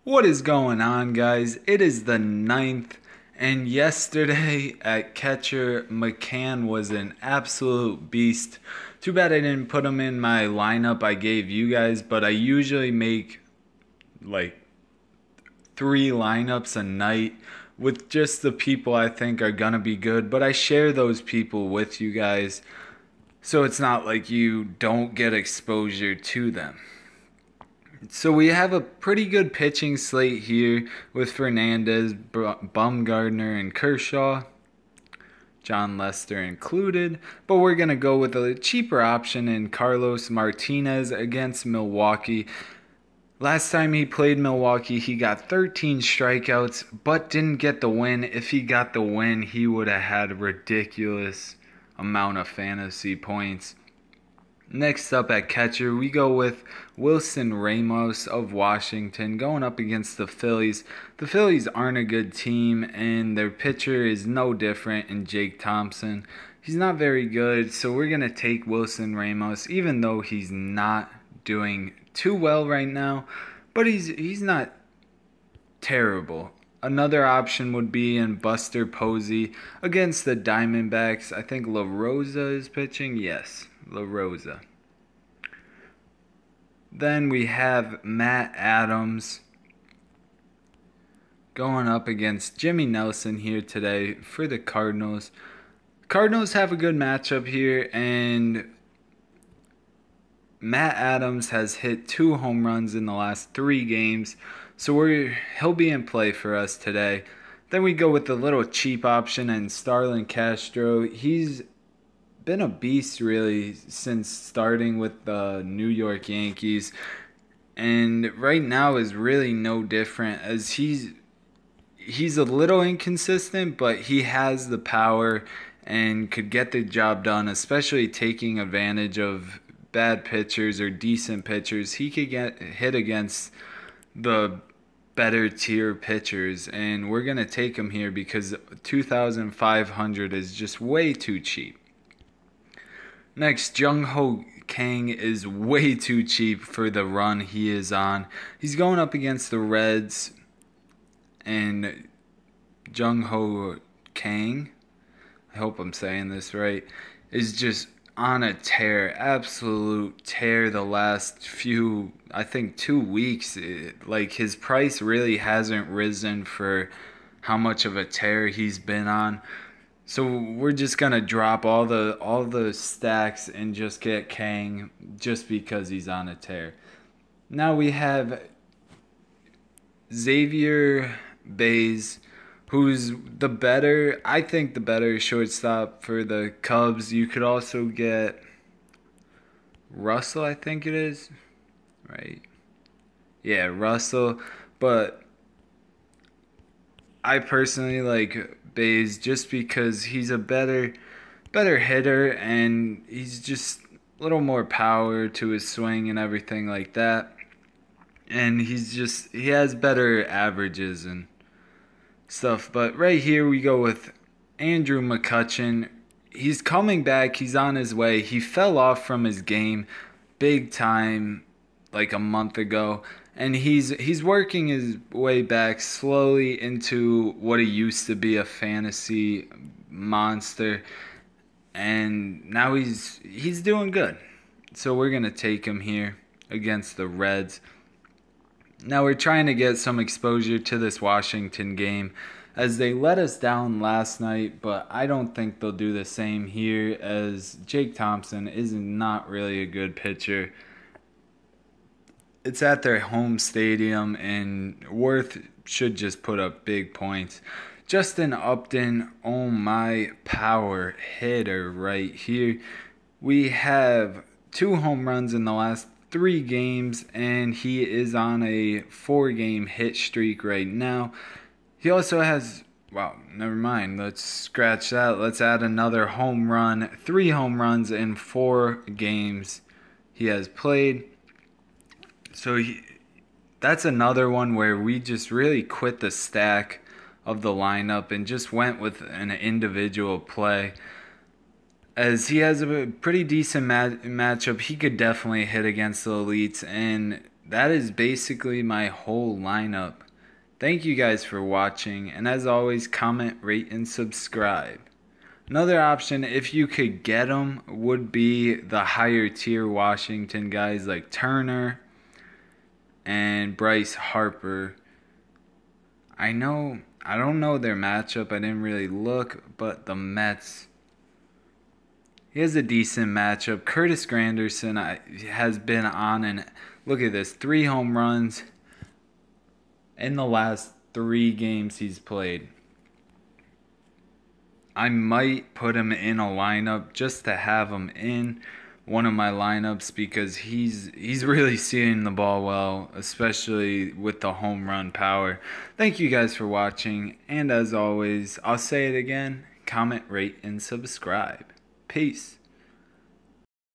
What is going on, guys? It is the 9th, and yesterday at catcher, McCann was an absolute beast. Too bad I didn't put him in my lineup I gave you guys, but I usually make like 3 lineups a night with just the people I think are gonna be good, but I share those people with you guys, so it's not like you don't get exposure to them. So we have a pretty good pitching slate here with Fernandez, Bumgarner, and Kershaw, John Lester included, but we're going to go with a cheaper option in Carlos Martinez against Milwaukee. Last time he played Milwaukee, he got 13 strikeouts, but didn't get the win. If he got the win, he would have had a ridiculous amount of fantasy points. Next up at catcher, we go with Wilson Ramos of Washington going up against the Phillies. The Phillies aren't a good team, and their pitcher is no different in Jake Thompson. He's not very good, so we're going to take Wilson Ramos, even though he's not doing too well right now, but he's not terrible. Another option would be in Buster Posey against the Diamondbacks. I think La Rosa is pitching. Yes, La Rosa. Then we have Matt Adams going up against Jimmy Nelson here today for the Cardinals. Cardinals have a good matchup here, and Matt Adams has hit 2 home runs in the last 3 games, so he'll be in play for us today. Then we go with the little cheap option and Starlin Castro. He's been a beast really since starting with the New York Yankees, and right now is really no different, as he's a little inconsistent, but he has the power and could get the job done, especially taking advantage of bad pitchers or decent pitchers. He could get hit against the better tier pitchers, and we're going to take him here because 2,500 is just way too cheap. Next, Jung-Ho Kang is way too cheap for the run he is on. He's going up against the Reds, and Jung-Ho Kang, I hope I'm saying this right, is just on a tear, absolute tear the last few, I think 2 weeks. Like, his price really hasn't risen for how much of a tear he's been on. So we're just gonna drop all the stacks and just get Kang just because he's on a tear. Now we have Xavier Baez, who's I think the better shortstop for the Cubs. You could also get Russell, I think it is, right? Yeah, Russell, but I personally like Baez just because he's a better hitter, and he's just a little more power to his swing and everything like that. And he has better averages and stuff. But right here we go with Andrew McCutchen. He's coming back. He's on his way. He fell off from his game big time like a month ago, and he's working his way back slowly into what he used to be, a fantasy monster, and now he's doing good. So we're going to take him here against the Reds. Now we're trying to get some exposure to this Washington game, as they let us down last night, but I don't think they'll do the same here, as Jake Thompson is not really a good pitcher. It's at their home stadium, and Worth should just put up big points. Justin Upton, oh my, power hitter right here. We have 2 home runs in the last 3 games, and he is on a 4-game hit streak right now. He also has, wow, never mind. Let's scratch that. Let's add another home run. 3 home runs in 4 games he has played. So that's another one where we just really quit the stack of the lineup and just went with an individual play. As he has a pretty decent matchup, he could definitely hit against the elites, and that is basically my whole lineup. Thank you guys for watching, and as always, comment, rate, and subscribe. Another option, if you could get them, would be the higher tier Washington guys like Turner and Bryce Harper. I don't know their matchup. I didn't really look, but the Mets, he has a decent matchup. Curtis Granderson has been on, and look at this, 3 home runs in the last 3 games he's played. I might put him in a lineup just to have him in one of my lineups because he's really seeing the ball well, especially with the home run power. Thank you guys for watching, and as always, I'll say it again, comment, rate, and subscribe. Peace.